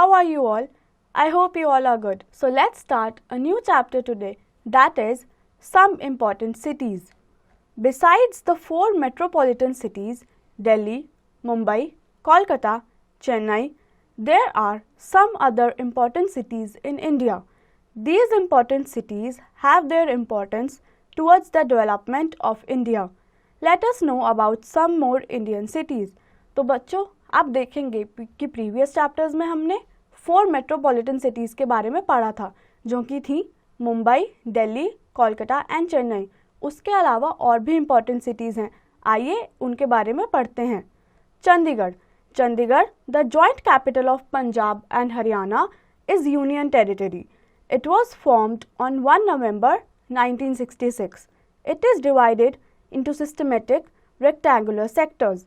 How are you all? I hope you all are good. So let's start a new chapter today, that is some important cities. Besides the four metropolitan cities, Delhi, Mumbai, Kolkata, Chennai, there are some other important cities in India. These important cities have their importance towards the development of India. Let us know about some more Indian cities. तो बच्चों आप देखेंगे कि previous chapters में हमने 4 metropolitan cities के बारे में पढ़ा था, जो कि थी मुंबई, दिल्ली, कोलकाता एंड चेन्नई. उसके अलावा और भी इम्पॉर्टेंट सिटीज़ हैं. आइए उनके बारे में पढ़ते हैं. Chandigarh. Chandigarh, the joint capital of Punjab and Haryana, is union territory. It was formed on 1 November 1966. It is divided into systematic rectangular sectors.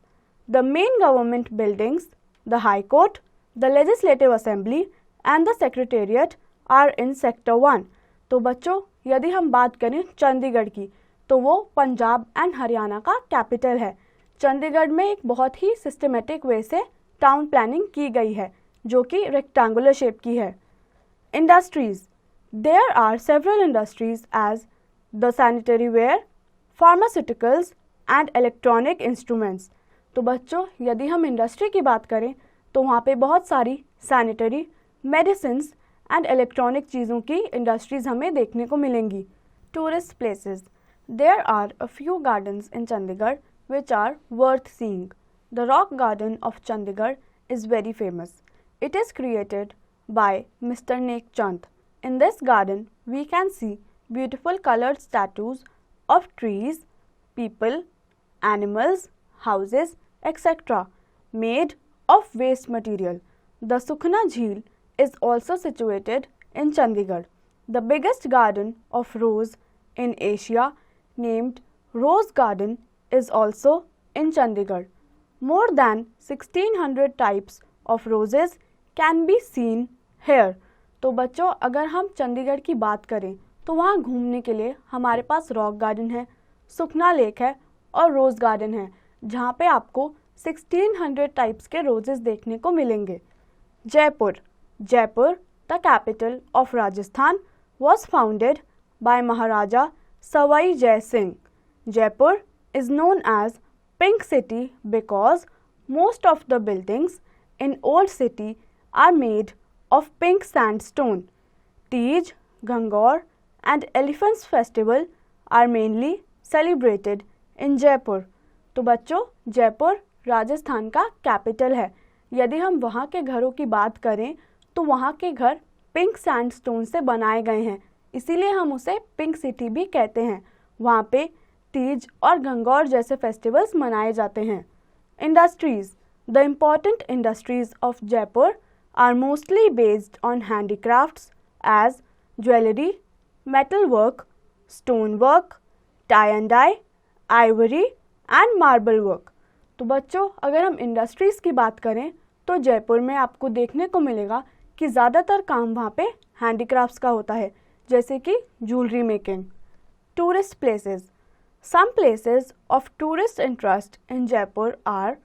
The main government buildings, the High Court, the Legislative Assembly and the Secretariat are in Sector 1. तो बच्चों यदि हम बात करें चंडीगढ़ की तो वो Punjab and Haryana का कैपिटल है. चंडीगढ़ में एक बहुत ही सिस्टमेटिक वे से टाउन प्लानिंग की गई है जो कि रेक्टेंगुलर शेप की है. Industries. There are several industries as the sanitary ware, pharmaceuticals and electronic instruments. तो बच्चों यदि हम इंडस्ट्री की बात करें तो वहाँ पे बहुत सारी सैनिटरी, मेडिसिन्स एंड इलेक्ट्रॉनिक चीज़ों की इंडस्ट्रीज़ हमें देखने को मिलेंगी. Tourist places. There are a few gardens in Chandigarh which are worth seeing. The Rock Garden of Chandigarh is very famous. It is created by Mr. Nek Chand. In this garden, we can see beautiful colored statues of trees, people, animals, houses, etc. made of waste material. The Sukhna Jheel is also situated in Chandigarh. The biggest garden of rose in Asia, named Rose Garden, is also in Chandigarh. More than 1600 types of roses can be seen here. तो बच्चों अगर हम चंडीगढ़ की बात करें तो वहाँ घूमने के लिए हमारे पास रॉक गार्डन है, सुखना लेक है और रोज़ गार्डन है जहाँ पे आपको 1600 टाइप्स के रोजेस देखने को मिलेंगे. Jaipur. Jaipur, the capital of Rajasthan, was founded by Maharaja Sawai Jai Singh. Jaipur is known as pink city because most of the buildings in old city are made of pink sandstone. Tej, Gangor and Elephants Festival are mainly celebrated in Jaipur. तो बच्चों जयपुर राजस्थान का capital है. यदि हम वहाँ के घरों की बात करें तो वहाँ के घर पिंक सैंडस्टोन से बनाए गए हैं, इसीलिए हम उसे पिंक सिटी भी कहते हैं. वहाँ पे तीज और गंगौर जैसे फेस्टिवल्स मनाए जाते हैं. Industries. The important industries of Jaipur are mostly based on handicrafts as jewelry, metalwork, stonework, tie and dye, ivory and marble work. तो बच्चों अगर हम इंडस्ट्रीज़ की बात करें तो जयपुर में आपको देखने को मिलेगा कि ज़्यादातर काम वहाँ पे हैंडीक्राफ्ट्स का होता है, जैसे कि jewellery making. Tourist places. Some places of tourist interest in Jaipur are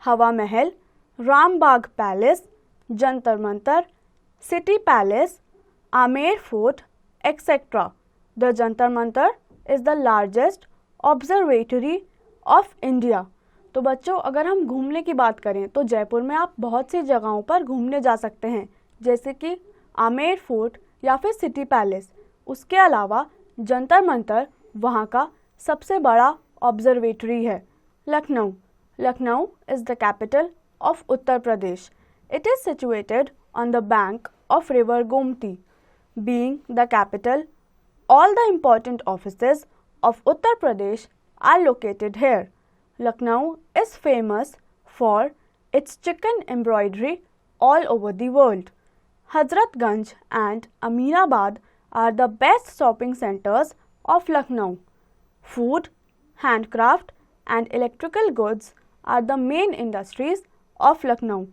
Hawa Mahal, Rambagh Palace, Jantar Mantar, City Palace, Amer Fort, etc. The Jantar Mantar is the largest observatory of India. तो बच्चों अगर हम घूमने की बात करें तो जयपुर में आप बहुत सी जगहों पर घूमने जा सकते हैं, जैसे कि आमेर फोर्ट या फिर सिटी पैलेस. उसके अलावा जंतर मंतर वहाँ का सबसे बड़ा ऑब्जर्वेटरी है. Lucknow. Lucknow is the capital of Uttar Pradesh. It is situated on the bank of river Gomti. Being the capital, all the important offices of Uttar Pradesh are located here. Lucknow is famous for its chicken embroidery all over the world. Hazratganj and Aminabad are the best shopping centers of Lucknow. Food, handcraft and electrical goods are the main industries of Lucknow.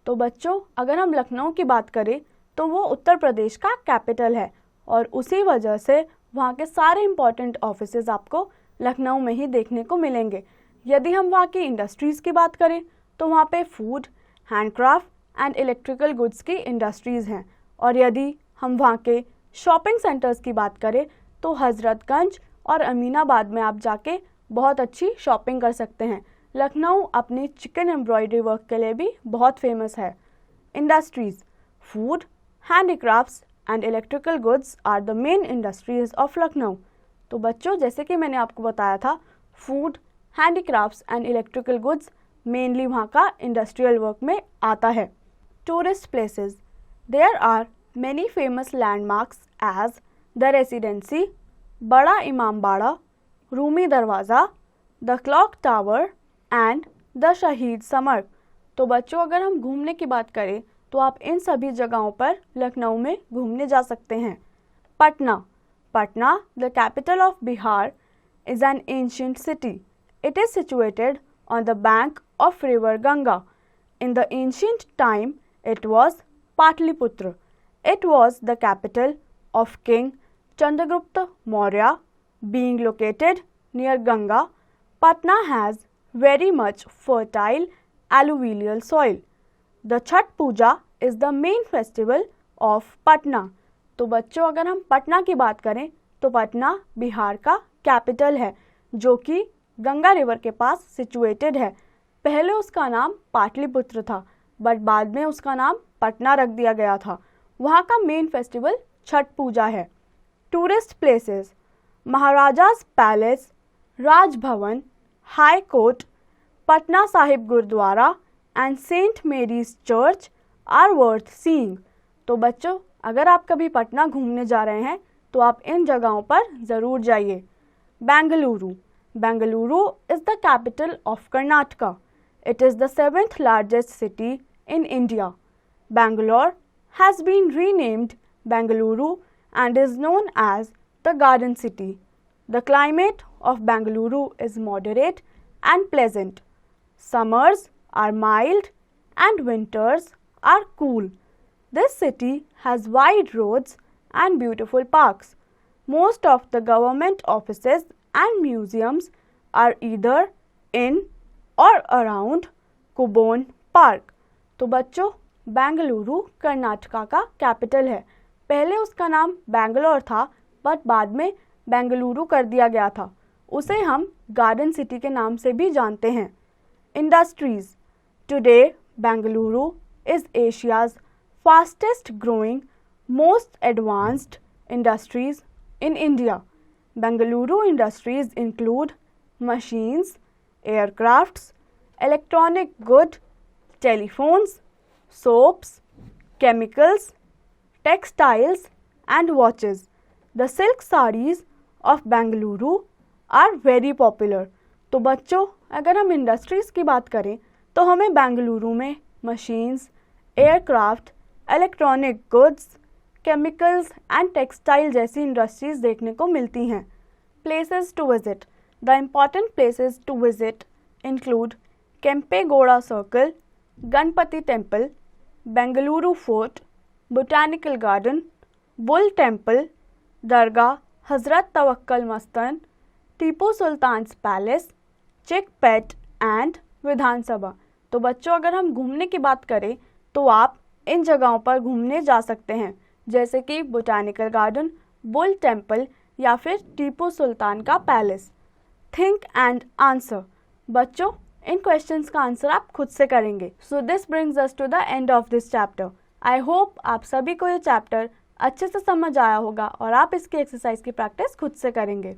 तो बच्चों अगर हम लखनऊ की बात करें तो वो उत्तर प्रदेश का कैपिटल है और उसी वजह से वहाँ के सारे इम्पॉर्टेंट ऑफिसेज आपको लखनऊ में ही देखने को मिलेंगे. यदि हम वहाँ की इंडस्ट्रीज़ की बात करें तो वहाँ पे food, handcraft and electrical goods की इंडस्ट्रीज़ हैं। और यदि हम वहाँ के शॉपिंग सेंटर्स की बात करें तो हज़रतगंज और अमीनाबाद में आप जाके बहुत अच्छी शॉपिंग कर सकते हैं। लखनऊ अपनी चिकन एम्ब्रॉयडरी वर्क के लिए भी बहुत फेमस है। Industries, food, handicrafts and electrical goods are the main industries of Lucknow. तो बच्चों, जैसे कि मैंने आपको बताया था, food, handicrafts and electrical goods mainly वहाँ का इंडस्ट्रियल वर्क में आता है। Tourist places, there are many famous landmarks as the Residency, Bara Imambara, Rumi Darwaza, the Clock Tower and the Shaheed Samar. तो बच्चों, अगर हम घूमने की बात करें तो आप इन सभी जगहों पर लखनऊ में घूमने जा सकते हैं। Patna, Patna, the capital of Bihar, is an ancient city. It is situated on the bank of river Ganga. In the ancient time, it was Patliputra. It was the capital of King Chandragupta Maurya. Being located near Ganga, Patna has very much fertile alluvial soil. The Chhath Puja is the main festival of Patna. तो बच्चों, अगर हम पटना की बात करें तो पटना बिहार का capital है जो कि गंगा रिवर के पास सिचुएटेड है। पहले उसका नाम पाटलिपुत्र था बट बाद में उसका नाम पटना रख दिया गया था। वहाँ का मेन फेस्टिवल छठ पूजा है। Tourist places, Maharaja's palace, Raj Bhavan, high court, Patna Sahib Gurudwara and Saint Mary's church are worth seeing. तो बच्चों, अगर आप कभी पटना घूमने जा रहे हैं तो आप इन जगहों पर ज़रूर जाइए। Bengaluru, Bengaluru is the capital of Karnataka. It is the 7th largest city in India. Bangalore has been renamed Bengaluru and is known as the Garden City. The climate of Bengaluru is moderate and pleasant. Summers are mild and winters are cool. This city has wide roads and beautiful parks. Most of the government offices and museums are either in or around Kubon Park. तो बच्चों, बेंगलुरु कर्नाटका का capital है। पहले उसका नाम बैंगलोर था but बाद में बेंगलुरु कर दिया गया था। उसे हम गार्डन सिटी के नाम से भी जानते हैं। Industries, today Bengaluru is Asia's fastest growing, most advanced industries in India. Bengaluru industries include machines, aircrafts, electronic goods, telephones, soaps, chemicals, textiles and watches. The silk sarees of Bengaluru are very popular. तो बच्चों, अगर हम industries की बात करें तो हमें बेंगलुरु में machines, aircraft, electronic goods, chemicals and textile जैसी इंडस्ट्रीज़ देखने को मिलती हैं। Places to visit, the important places to visit include Kempegowda circle, Ganapati temple, Bengaluru fort, botanical garden, bull temple, Dargah Hazrat Tawakkal Mastan, Tipu Sultan's palace, Chickpet and Vidhan Sabha. तो बच्चों, अगर हम घूमने की बात करें तो आप इन जगहों पर घूमने जा सकते हैं जैसे कि बोटानिकल गार्डन, बुल टेम्पल या फिर टीपू सुल्तान का पैलेस। थिंक एंड आंसर, बच्चों इन क्वेश्चंस का आंसर आप खुद से करेंगे। So this brings us to the end of this chapter. I hope आप सभी को ये चैप्टर अच्छे से समझ आया होगा और आप इसकी एक्सरसाइज की प्रैक्टिस खुद से करेंगे।